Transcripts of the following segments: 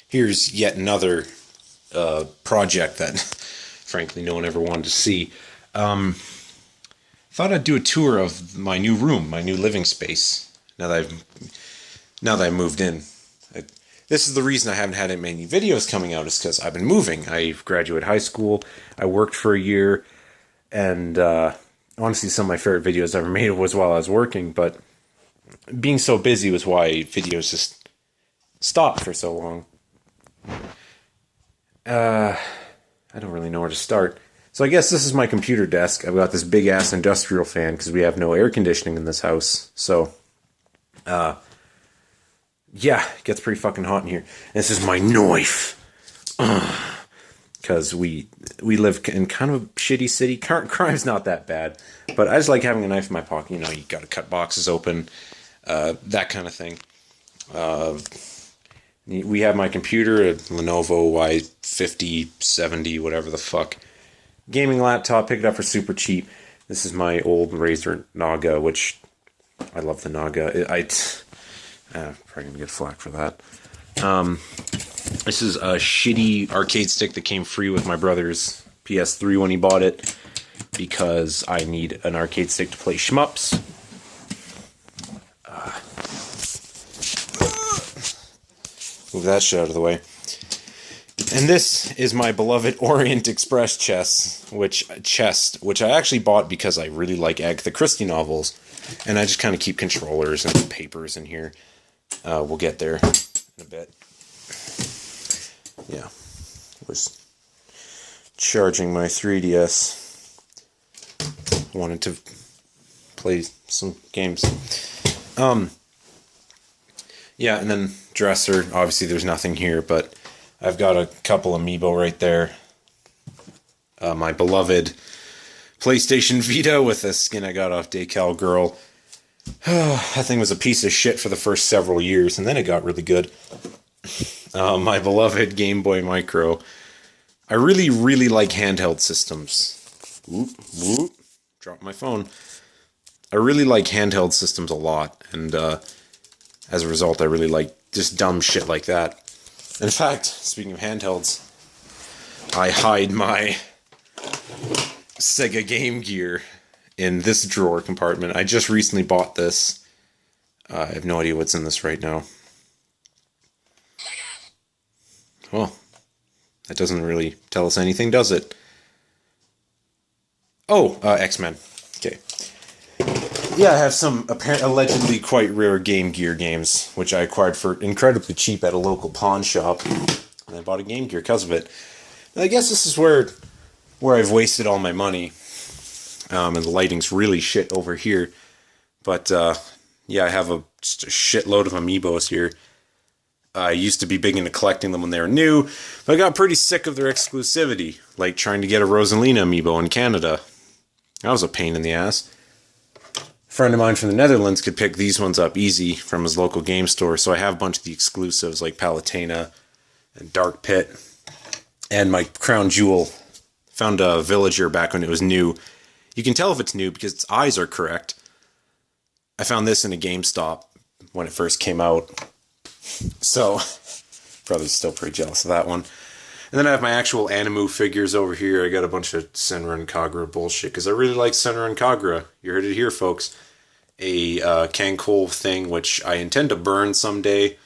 Here's yet another project that, frankly, no one ever wanted to see. Thought I'd do a tour of my new room, my new living space. Now that I moved in, this is the reason I haven't had many videos coming out. Is because I've been moving. I graduated high school. I worked for a year, and honestly, some of my favorite videos I ever made was while I was working. But being so busy was why videos just stopped for so long. I don't really know where to start. So I guess this is my computer desk. I've got this big ass industrial fan because we have no air conditioning in this house. So, yeah, it gets pretty fucking hot in here. And this is my knife. Because we live in kind of a shitty city. Crime's not that bad. But I just like having a knife in my pocket. You know, you gotta cut boxes open. That kind of thing. We have my computer, a Lenovo Y5070, whatever the fuck. Gaming laptop, picked it up for super cheap. This is my old Razer Naga, which I love the Naga. Probably gonna get flack for that. This is a shitty arcade stick that came free with my brother's PS3 when he bought it, because I need an arcade stick to play shmups. Move that shit out of the way. And this is my beloved Orient Express chest, which I actually bought because I really like Agatha Christie novels, and I just kind of keep controllers and papers in here. We'll get there in a bit. Yeah, was charging my 3DS. Wanted to play some games. Yeah, and then dresser. Obviously, there's nothing here, but I've got a couple amiibo right there. My beloved PlayStation Vita with a skin I got off Decal Girl. That thing was a piece of shit for the first several years, and then it got really good. My beloved Game Boy Micro. I really, really like handheld systems. Whoop, whoop. Dropped my phone. I really like handheld systems a lot, and as a result, I really like just dumb shit like that. In fact, speaking of handhelds, I hide my Sega Game Gear in this drawer compartment. I just recently bought this. I have no idea what's in this right now. Well, that doesn't really tell us anything, does it? Oh, X-Men. Okay. Yeah, I have some allegedly quite rare Game Gear games, which I acquired for incredibly cheap at a local pawn shop. And I bought a Game Gear because of it. And I guess this is where I've wasted all my money. And the lighting's really shit over here. But, yeah, I have just a shitload of amiibos here. I used to be big into collecting them when they were new, but I got pretty sick of their exclusivity, like trying to get a Rosalina amiibo in Canada. That was a pain in the ass. A friend of mine from the Netherlands could pick these ones up easy from his local game store, so I have a bunch of the exclusives like Palutena and Dark Pit. And my crown jewel, found a Villager back when it was new. You can tell if it's new because its eyes are correct. I found this in a GameStop when it first came out. So, probably still pretty jealous of that one. And then I have my actual Animu figures over here. I got a bunch of Senran and Kagura bullshit, because I really like Senran and Kagura. You heard it here, folks. A Kankol thing, which I intend to burn someday.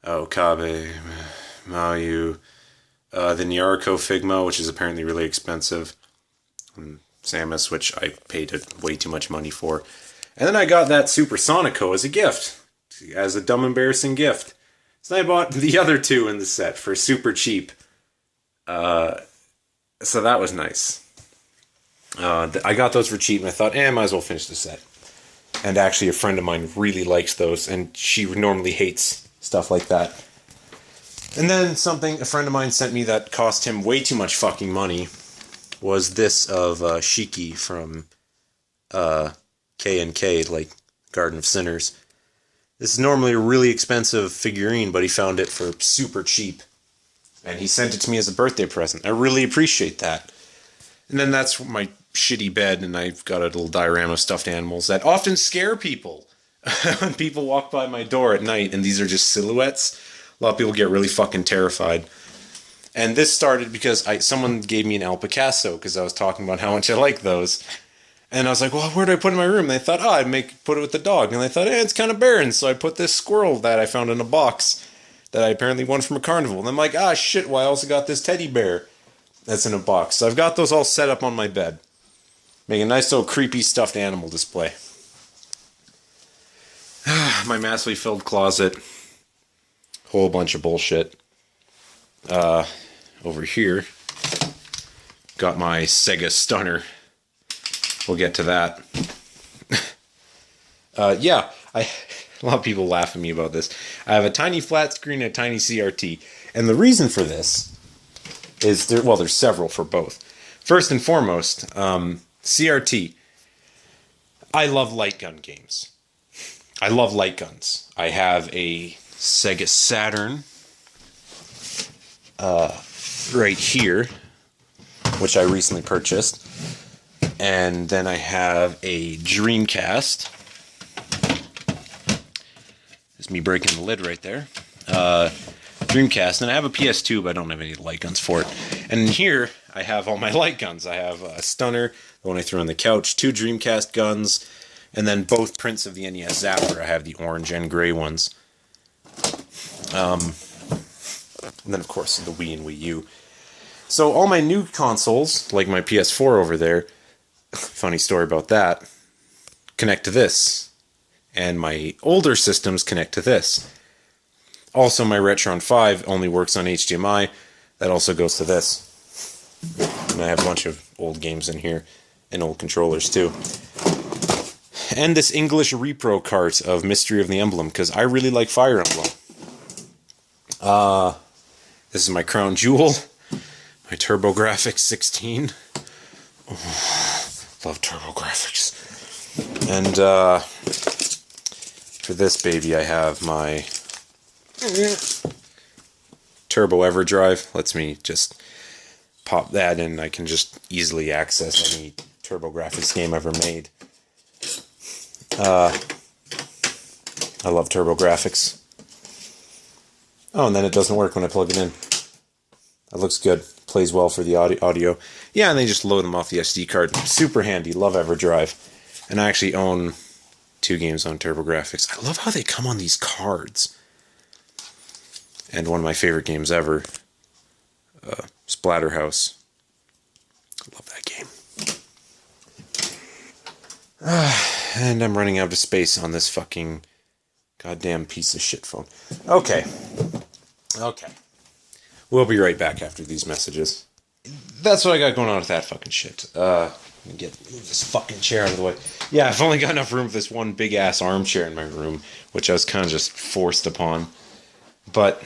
Okabe, Mayu. The Nyarko Figma, which is apparently really expensive. And Samus, which I paid way too much money for. And then I got that Supersonico as a gift. As a dumb, embarrassing gift. So I bought the other two in the set for super cheap. So that was nice. I got those for cheap, and I thought, might as well finish the set. And actually, a friend of mine really likes those, and she normally hates stuff like that. And then a friend of mine sent me that cost him way too much fucking money was this of Shiki from K&K, like Garden of Sinners. This is normally a really expensive figurine, but he found it for super cheap. And he sent it to me as a birthday present. I really appreciate that. And then that's my shitty bed, and I've got a little diorama of stuffed animals that often scare people. When people walk by my door at night, and these are just silhouettes, A lot of people get really fucking terrified. And this started because someone gave me an El Picasso because I was talking about how much I like those. And I was like, well, where do I put it in my room? And they thought, I'd put it with the dog. And they thought, it's kind of barren. So I put this squirrel that I found in a box that I apparently won from a carnival. And I'm like, shit, well, I also got this teddy bear that's in a box. So I've got those all set up on my bed. Make a nice little creepy stuffed animal display. My massively filled closet. Whole bunch of bullshit. Over here, got my Sega Stunner. We'll get to that. Yeah, a lot of people laugh at me about this. I have a tiny flat screen and a tiny CRT. And the reason for this is, there's several for both. First and foremost, CRT. I love light gun games. I love light guns. I have a Sega Saturn right here, which I recently purchased. And then I have a Dreamcast. There's me breaking the lid right there. Dreamcast. And I have a PS2, but I don't have any light guns for it. And in here, I have all my light guns. I have a Stunner, the one I threw on the couch, 2 Dreamcast guns, and then both prints of the NES Zapper. I have the orange and gray ones. And then, of course, the Wii and Wii U. So all my new consoles, like my PS4 over there, funny story about that, connect to this. And my older systems connect to this. Also, my Retron 5 only works on HDMI. That also goes to this. And I have a bunch of old games in here, and old controllers too. And this English repro cart of Mystery of the Emblem, because I really like Fire Emblem. This is my crown jewel, my TurboGrafx 16. Oh, love TurboGrafx. And for this baby, I have my Turbo EverDrive. Lets me just pop that in. I can just easily access any TurboGrafx game ever made. I love TurboGrafx. Oh, and then it doesn't work when I plug it in. That looks good. Plays well for the audio. Yeah, and they just load them off the SD card. Super handy. Love EverDrive. And I actually own 2 games on TurboGrafx. I love how they come on these cards. And one of my favorite games ever, Splatterhouse. Love that game. And I'm running out of space on this fucking goddamn piece of shit phone. Okay. We'll be right back after these messages. That's what I got going on with that fucking shit. Move this fucking chair out of the way. Yeah, I've only got enough room for this one big ass armchair in my room, which I was kind of just forced upon. But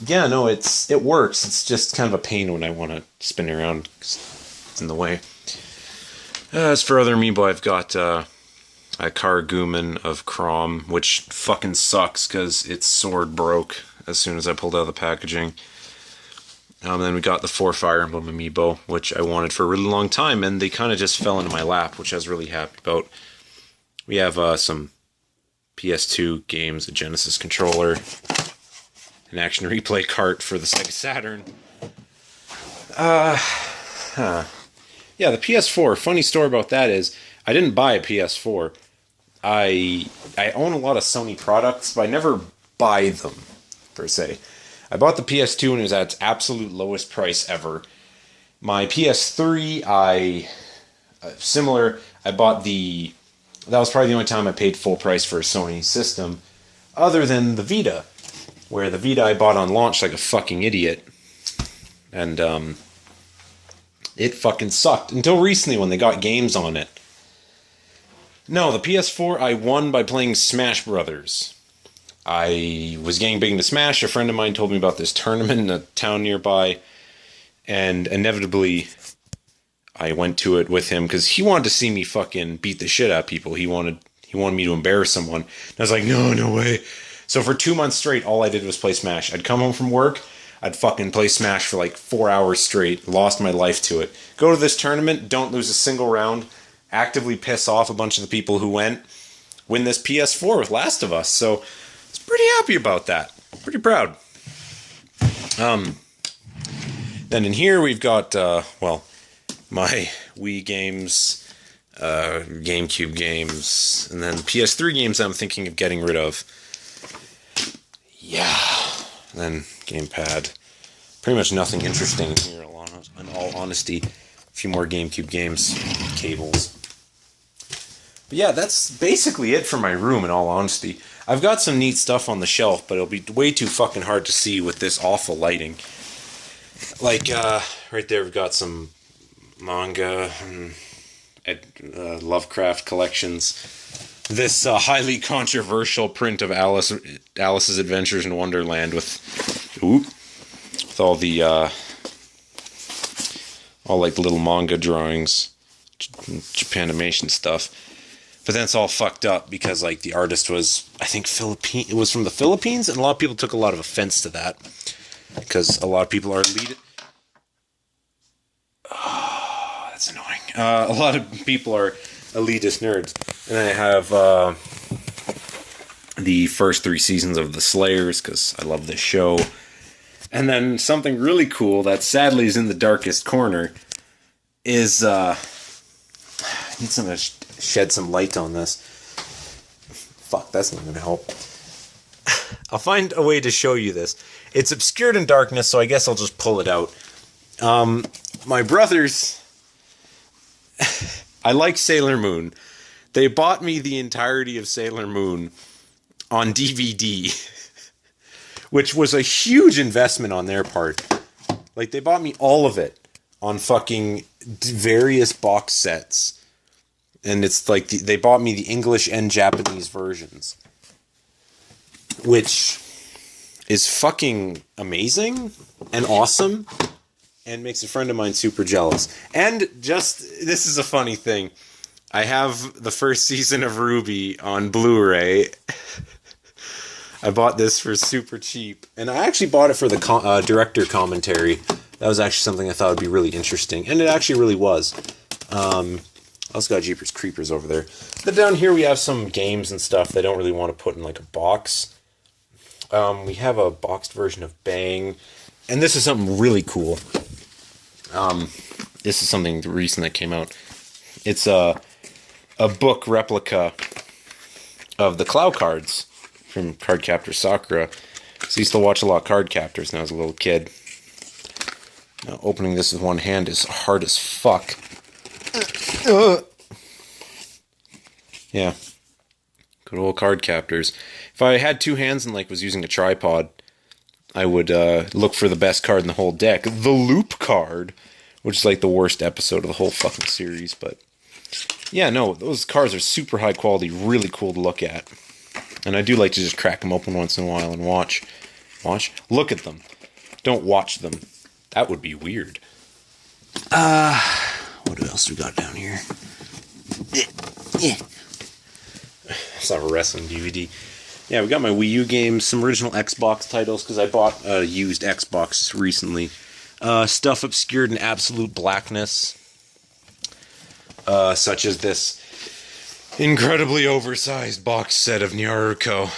yeah, no, it works. It's just kind of a pain when I want to spin it around. It's in the way. As for other amiibo, I've got a Karaguman of Crom, which fucking sucks because its sword broke as soon as I pulled out of the packaging. Then we got the 4 Fire Emblem amiibo, which I wanted for a really long time, and they kind of just fell into my lap, which I was really happy about. We have some PS2 games, a Genesis controller, an action replay cart for the Sega Saturn. Yeah, the PS4, funny story about that is, I didn't buy a PS4. I own a lot of Sony products, but I never buy them, per se. I bought the PS2 and it was at its absolute lowest price ever. My PS3, I bought that was probably the only time I paid full price for a Sony system, other than the Vita, where the Vita I bought on launch like a fucking idiot. And, it fucking sucked, until recently when they got games on it. No, the PS4 I won by playing Smash Brothers. I was getting big into Smash. A friend of mine told me about this tournament in a town nearby, and inevitably I went to it with him because he wanted to see me fucking beat the shit out of people. He wanted me to embarrass someone. And I was like, no way. So for 2 months straight, all I did was play Smash. I'd come home from work, I'd fucking play Smash for like 4 hours straight, lost my life to it. Go to this tournament, don't lose a single round, actively piss off a bunch of the people who went, win this PS4 with Last of Us. So I was pretty happy about that. Pretty proud. Then in here we've got, my Wii games, GameCube games, and then PS3 games I'm thinking of getting rid of. Yeah. And then gamepad. Pretty much nothing interesting in here, in all honesty. A few more GameCube games, cables. But yeah, that's basically it for my room, in all honesty. I've got some neat stuff on the shelf, but it'll be way too fucking hard to see with this awful lighting. Like, right there we've got some manga and Lovecraft collections. This highly controversial print of Alice's Adventures in Wonderland with all the all like the little manga drawings, Japanimation stuff. But then it's all fucked up because like the artist was, I think, it was from the Philippines, and a lot of people took a lot of offense to that because a lot of people are elitist. Oh, that's annoying. A lot of people are elitist nerds, and I have the first 3 seasons of The Slayers because I love this show. And then something really cool that sadly is in the darkest corner is I need something to shed some light on this. Fuck, that's not gonna help. I'll find a way to show you this. It's obscured in darkness, so I guess I'll just pull it out. My brothers, I like Sailor Moon. They bought me the entirety of Sailor Moon on DVD, which was a huge investment on their part. Like, they bought me all of it on fucking various box sets. And it's like, they bought me the English and Japanese versions. Which is fucking amazing and awesome. And makes a friend of mine super jealous. And this is a funny thing. I have the first season of RWBY on Blu-ray. I bought this for super cheap. And I actually bought it for the director commentary. That was actually something I thought would be really interesting. And it actually really was. I also got Jeepers Creepers over there. Then down here we have some games and stuff they don't really want to put in like a box. We have a boxed version of Bang. And this is something really cool. This is something recent that came out. It's a book replica of the Clow cards from Cardcaptor Sakura. So I used to watch a lot of Cardcaptors when I was a little kid. Now, opening this with one hand is hard as fuck. Yeah. Good old Cardcaptors. If I had 2 hands and like was using a tripod, I would look for the best card in the whole deck. The Loop card, which is like the worst episode of the whole fucking series. But yeah, no, those cards are super high quality, really cool to look at. And I do like to just crack them open once in a while and watch. Look at them. Don't watch them. That would be weird. What else we got down here? It's not a wrestling DVD. Yeah, we got my Wii U games, some original Xbox titles, because I bought a used Xbox recently. Stuff obscured in absolute blackness. Such as this incredibly oversized box set of Naruto.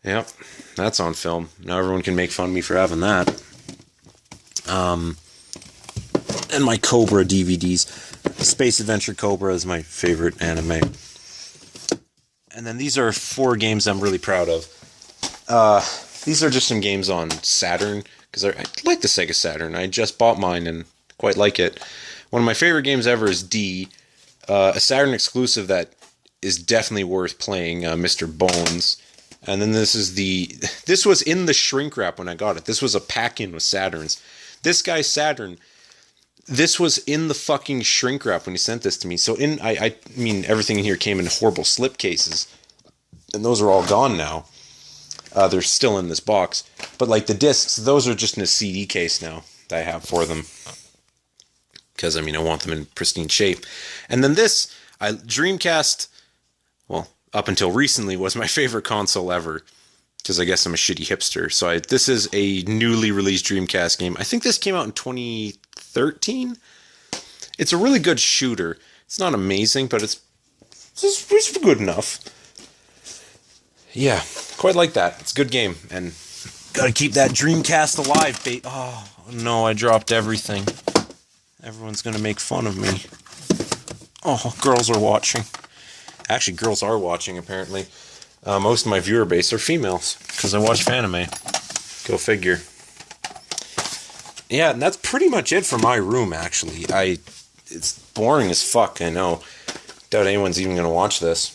Yep, that's on film. Now everyone can make fun of me for having that. And my Cobra DVDs. Space Adventure Cobra is my favorite anime. And then these are 4 games I'm really proud of. These are just some games on Saturn, because I like the Sega Saturn. I just bought mine and quite like it. One of my favorite games ever is D, a Saturn exclusive that is definitely worth playing, Mr. Bones. And then this was in the shrink wrap when I got it. This was a pack-in with Saturns. This guy's Saturn, this was in the fucking shrink wrap when he sent this to me. So I mean, everything in here came in horrible slipcases. And those are all gone now. They're still in this box. But like the discs, those are just in a CD case now that I have for them. Because, I mean, I want them in pristine shape. And then this, Dreamcast, well, up until recently, was my favorite console ever. Because I guess I'm a shitty hipster. So this is a newly released Dreamcast game. I think this came out in 2013. It's a really good shooter. It's not amazing, but it's good enough. Yeah, quite like that. It's a good game. And Gotta keep that Dreamcast alive, Oh, no, I dropped everything. Everyone's gonna make fun of me. Oh, girls are watching. Actually, girls are watching, apparently. Most of my viewer base are females, because I watch Fanime. Go figure. Yeah, and that's pretty much it for my room, actually. It's boring as fuck, I know. Doubt anyone's even gonna watch this.